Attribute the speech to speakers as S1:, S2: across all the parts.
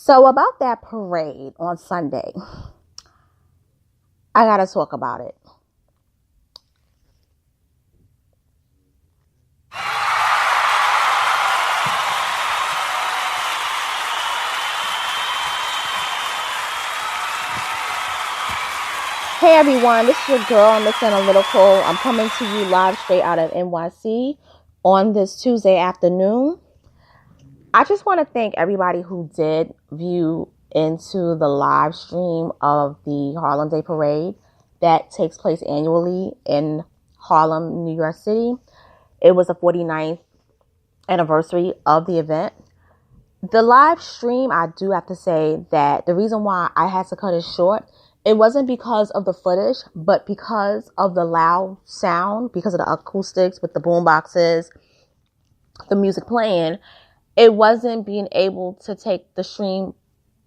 S1: So about that parade on Sunday, I gotta talk about it. Hey everyone, this is your girl, Miss Analytical. I'm coming to you live straight out of NYC on this Tuesday afternoon. I just want to thank everybody who did view into the live stream of the Harlem Day Parade that takes place annually in Harlem, New York City. It was the 49th anniversary of the event. The live stream, I do have to say that the reason why I had to cut it short, it wasn't because of the footage, but because of the loud sound, because of the acoustics with the boom boxes, the music playing. It wasn't being able to take the stream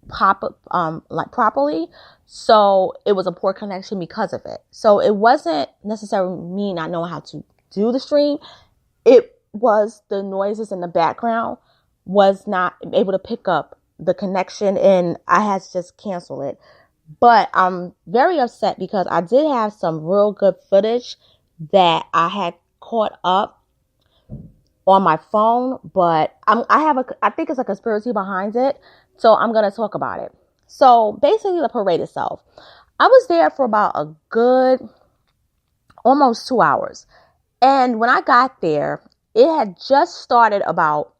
S1: properly. So it was a poor connection because of it. So it wasn't necessarily me not knowing how to do the stream. It was the noises in the background was not able to pick up the connection, and I had to just cancel it. But I'm very upset because I did have some real good footage that I had caught up on my phone, but I think it's a conspiracy behind it. So I'm going to talk about it. So basically the parade itself, I was there for about a good almost 2 hours. And when I got there, it had just started about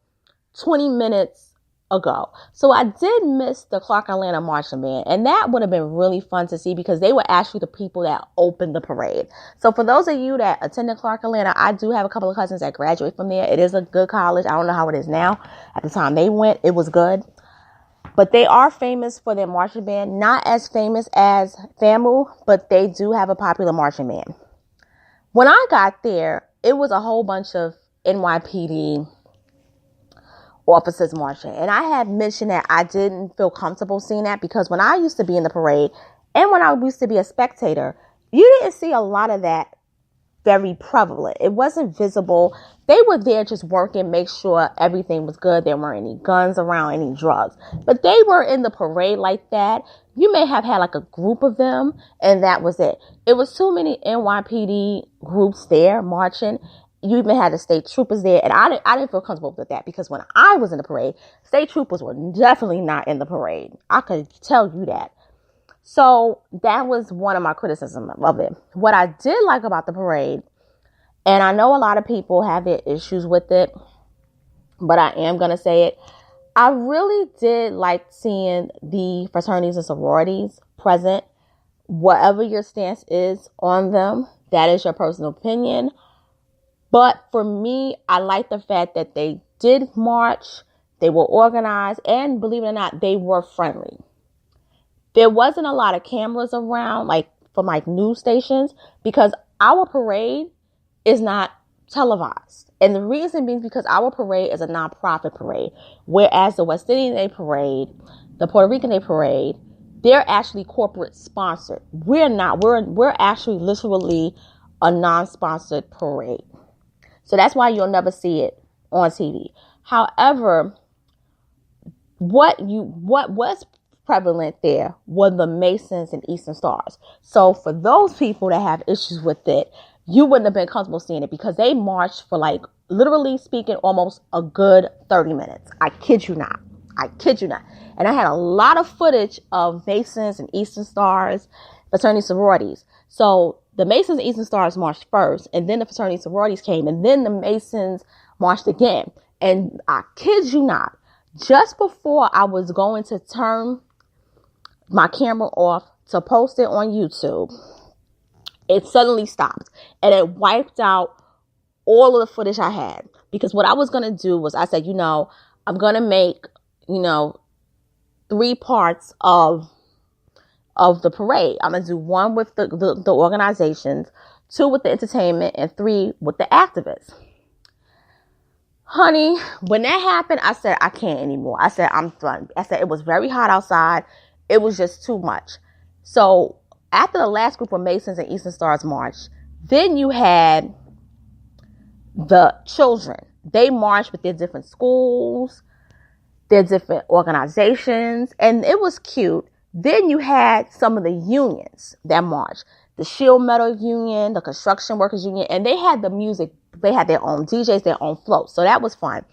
S1: 20 minutes ago. So I did miss the Clark Atlanta marching band, and that would have been really fun to see because they were actually the people that opened the parade. So for those of you that attended Clark Atlanta, I do have a couple of cousins that graduate from there. It is a good college. I don't know how it is now. At the time they went, it was good. But they are famous for their marching band. Not as famous as FAMU, but they do have a popular marching band. When I got there, it was a whole bunch of NYPD officers marching. And I had mentioned that I didn't feel comfortable seeing that because when I used to be in the parade and when I used to be a spectator, you didn't see a lot of that very prevalent. It wasn't visible. They were there just working, make sure everything was good. There weren't any guns around, any drugs. But they were in the parade like that. You may have had like a group of them and that was it. It was too many NYPD groups there marching. You even had the state troopers there, and I didn't feel comfortable with that because when I was in the parade, state troopers were definitely not in the parade. I could tell you that. So that was one of my criticisms of it. What I did like about the parade, and I know a lot of people have their issues with it, but I am going to say it. I really did like seeing the fraternities and sororities present. Whatever your stance is on them, that is your personal opinion. But for me, I like the fact that they did march, they were organized, and believe it or not, they were friendly. There wasn't a lot of cameras around, from news stations, because our parade is not televised. And the reason being because our parade is a nonprofit parade, whereas the West Indian Day Parade, the Puerto Rican Day Parade, they're actually corporate sponsored. We're not. We're actually literally a non-sponsored parade. So that's why you'll never see it on TV. However, what was prevalent there were the Masons and Eastern Stars. So for those people that have issues with it, you wouldn't have been comfortable seeing it because they marched for literally speaking almost a good 30 minutes. I kid you not. And I had a lot of footage of Masons and Eastern Stars, fraternity sororities. So the Masons and Eastern Stars marched first, and then the fraternity sororities came, and then the Masons marched again. And I kid you not, just before I was going to turn my camera off to post it on YouTube, it suddenly stopped, and it wiped out all of the footage I had. Because what I was going to do was I said, I'm going to make, 3 parts of the parade. I'm going to do 1 with the organizations, 2 with the entertainment, and 3 with the activists. Honey, when that happened, I said, I can't anymore. I said, I'm done. I said, it was very hot outside. It was just too much. So after the last group of Masons and Eastern Stars marched, then you had the children. They marched with their different schools. their different organizations, and it was cute. Then you had some of the unions that marched. The Shield Metal Union, the Construction Workers Union, and they had the music. They had their own DJs, their own floats. So that was fun.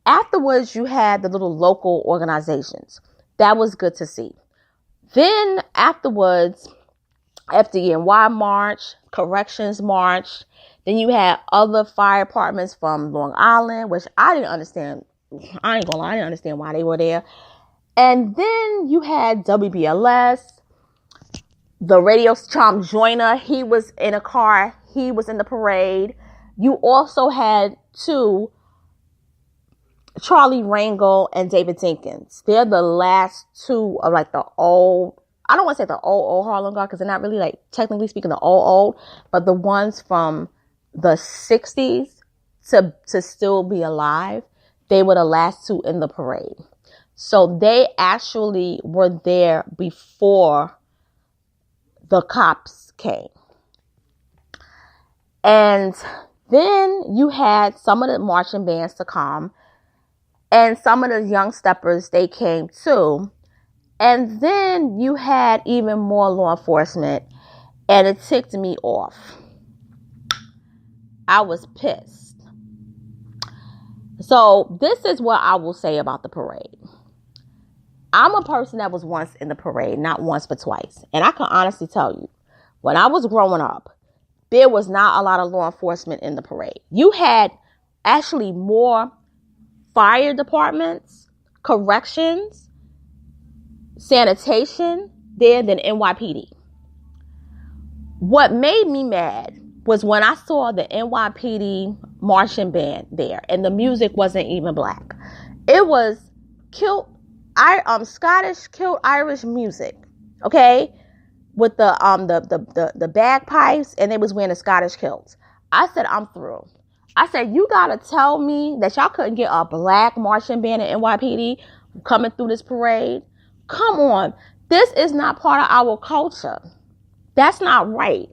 S1: Afterwards, you had the little local organizations. That was good to see. Then afterwards, FDNY March, Corrections March. Then you had other fire departments from Long Island, which I didn't understand. I ain't gonna lie, I didn't understand why they were there. And then you had WBLS, the Radio Charm Joyner. He was in a car. He was in the parade. You also had two, Charlie Rangel and David Jenkins. They're the last two of like the old, I don't want to say the old Harlem Guard because they're not really like technically speaking the old, but the ones from the 60s to still be alive. They were the last two in the parade. So they actually were there before the cops came. And then you had some of the marching bands to come. And some of the young steppers, they came too. And then you had even more law enforcement. And it ticked me off. I was pissed. So this is what I will say about the parade. I'm a person that was once in the parade, not once but twice. And I can honestly tell you, when I was growing up, there was not a lot of law enforcement in the parade. You had actually more fire departments, corrections, sanitation there than NYPD. What made me mad was when I saw the NYPD marching band there and the music wasn't even black. It was Scottish kilt Irish music, okay, with the bagpipes, and they was wearing the Scottish kilts. I said, I'm through. I said, you gotta tell me that y'all couldn't get a black marching band at NYPD coming through this parade. Come on, this is not part of our culture. That's not right.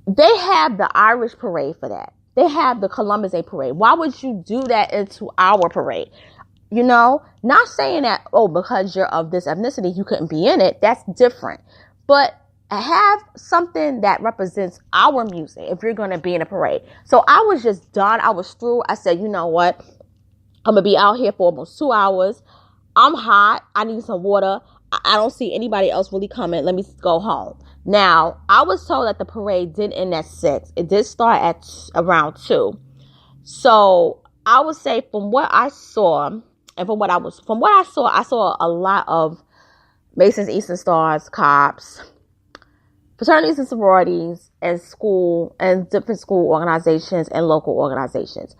S1: They have the Irish parade for that. They have the Columbus Day parade. Why would you do that into our parade? You know, not saying that, because you're of this ethnicity, you couldn't be in it. That's different. But have something that represents our music if you're going to be in a parade. So I was just done. I was through. I said, you know what? I'm going to be out here for almost 2 hours. I'm hot. I need some water. I don't see anybody else really coming. Let me go home. Now, I was told that the parade didn't end at 6. It did start at around 2. So I would say from what I saw, and from what I saw a lot of Masons, Eastern Stars, cops, fraternities and sororities, and school and different school organizations and local organizations.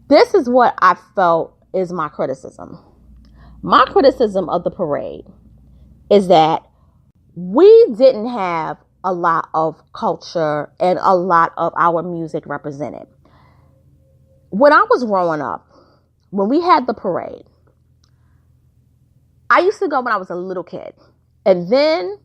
S1: This is what I felt is my criticism. My criticism of the parade is that we didn't have a lot of culture and a lot of our music represented. When I was growing up, when we had the parade, I used to go when I was a little kid. And then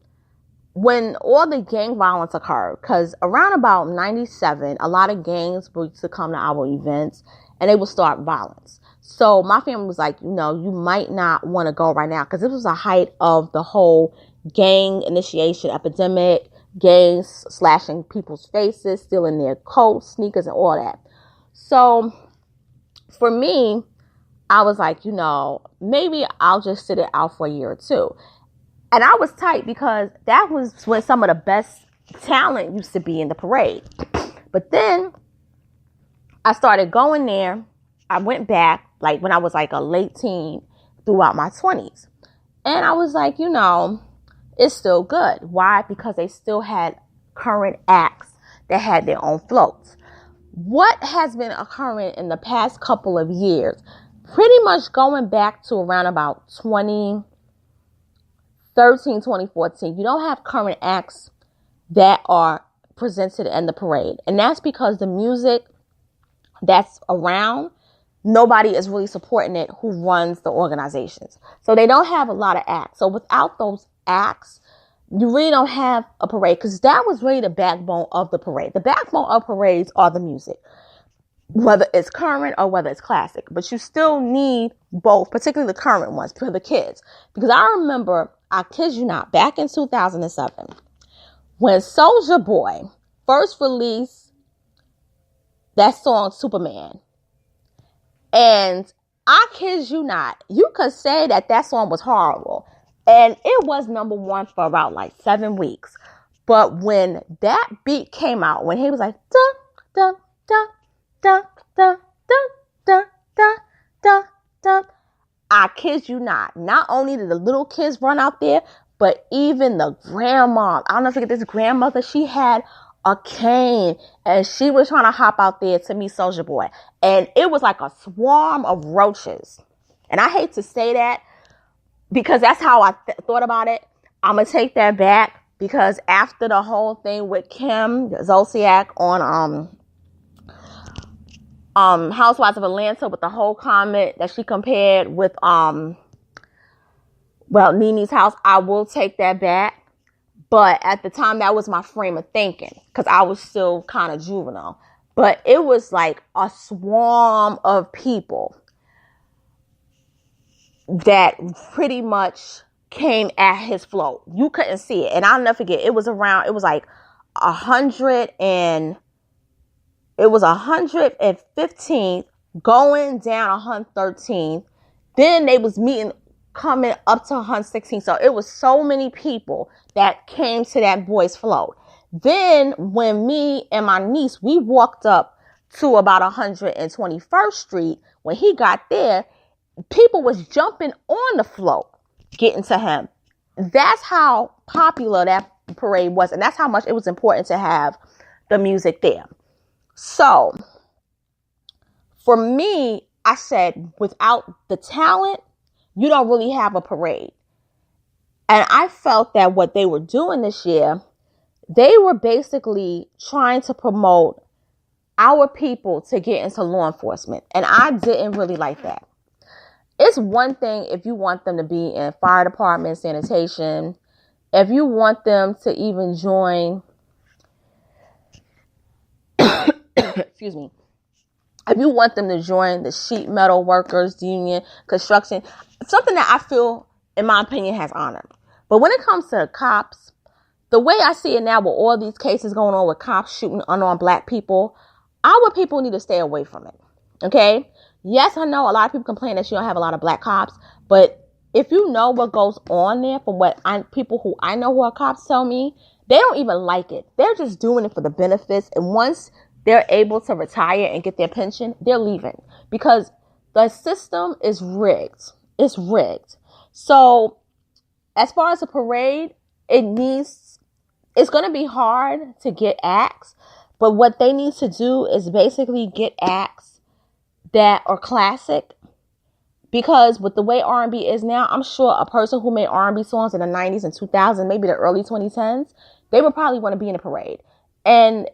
S1: when all the gang violence occurred, because around about 97, a lot of gangs used to come to our events and they would start violence. So my family was like, you might not want to go right now, because this was the height of the whole gang initiation epidemic, gangs slashing people's faces, stealing their coats, sneakers, and all that. So for me, I was like, maybe I'll just sit it out for a year or two. And I was tight because that was when some of the best talent used to be in the parade. But then I started going there. I went back like when I was like a late teen throughout my 20s. And I was like, it's still good. Why? Because they still had current acts that had their own floats. What has been occurring in the past couple of years, pretty much going back to around about 2013, 2014, you don't have current acts that are presented in the parade. And that's because the music that's around, nobody is really supporting it who runs the organizations. So they don't have a lot of acts. So without those acts, you really don't have a parade, because that was really the backbone of the parade. The backbone of parades are the music. whether it's current or whether it's classic. But you still need both, particularly the current ones for the kids. Because I remember, I kid you not, back in 2007, when Soulja Boy first released that song Superman. And I kid you not, you could say that that song was horrible. And it was number one for about like 7 weeks. But when that beat came out, when he was like, dun, dun, dun, dun, dun, dun, dun, dun, dun, dun, I kid you not. Not only did the little kids run out there, but even the grandma, I'll never forget this grandmother, she had a cane and she was trying to hop out there to meet Soulja Boy. And it was like a swarm of roaches. And I hate to say that because that's how I thought about it. I'm going to take that back because after the whole thing with Kim Zolciak on Housewives of Atlanta with the whole comment that she compared with Nene's house, I will take that back. But at the time, that was my frame of thinking because I was still kind of juvenile. But it was like a swarm of people that pretty much came at his float. You couldn't see it. And I'll never forget, it was like 115th going down 113th. Then they was meeting coming up to 116th. So it was so many people that came to that boy's float. Then when me and my niece, we walked up to about 121st Street, when he got there, people was jumping on the float, getting to him. That's how popular that parade was. And that's how much it was important to have the music there. So for me, I said, without the talent, you don't really have a parade. And I felt that what they were doing this year, they were basically trying to promote our people to get into law enforcement. And I didn't really like that. It's one thing if you want them to be in fire department, sanitation, if you want them to even join, excuse me, if you want them to join the sheet metal workers union, construction, something that I feel, in my opinion, has honor. But when it comes to cops, the way I see it now with all these cases going on with cops shooting unarmed black people, our people need to stay away from it. Okay? Yes, I know a lot of people complain that you don't have a lot of black cops, but if you know what goes on there, from what people who I know who are cops tell me, they don't even like it. They're just doing it for the benefits. And once they're able to retire and get their pension, they're leaving because the system is rigged. It's rigged. So as far as a parade, it's going to be hard to get acts, but what they need to do is basically get acts that are classic, because with the way R&B is now, I'm sure a person who made R&B songs in the 90s and 2000s, maybe the early 2010s, they would probably want to be in a parade. And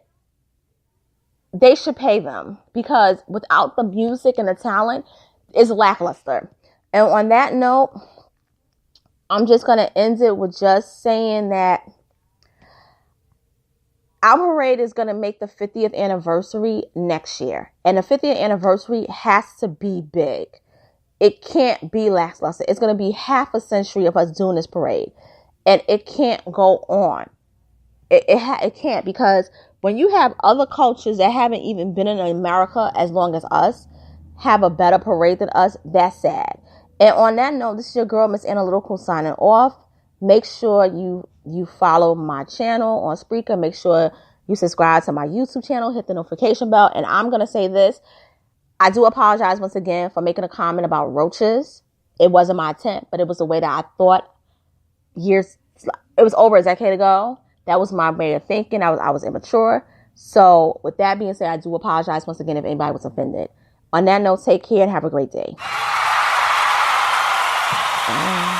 S1: they should pay them, because without the music and the talent, it's lackluster. And on that note, I'm just going to end it with just saying that our parade is going to make the 50th anniversary next year. And the 50th anniversary has to be big. It can't be lackluster. It's going to be half a century of us doing this parade. And it can't go on. It can't, because when you have other cultures that haven't even been in America as long as us have a better parade than us, that's sad. And on that note, this is your girl, Miss Analytical, signing off. Make sure you follow my channel on Spreaker. Make sure you subscribe to my YouTube channel. Hit the notification bell. And I'm going to say this. I do apologize once again for making a comment about roaches. It wasn't my intent, but it was the way that I thought it was over a decade ago. That was my way of thinking. I was immature. So with that being said, I do apologize once again if anybody was offended. On that note, take care and have a great day. Bye.